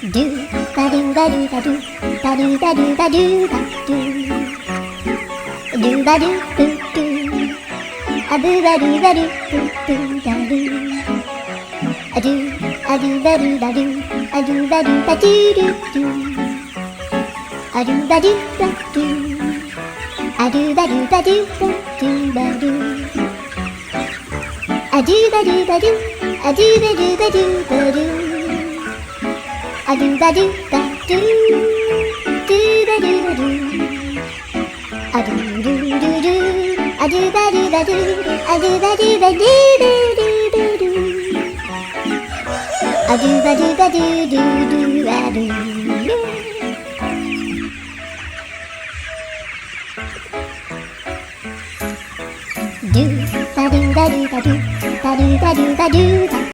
Do ba do ba do ba do ba do ba do ba do ba do ba do do do a boo ba do ba do do da do a do ba do ba do a do ba do ba do do do a do ba do ba do a do ba do ba do do ba do a do ba do ba do a do ba do ba do ba do a do ba do ba do do ba do ba do a do do do do a do ba do ba do a do ba do ba do do do do a do ba do ba do do do a do do ba do ba do ba do ba do ba do ba do ba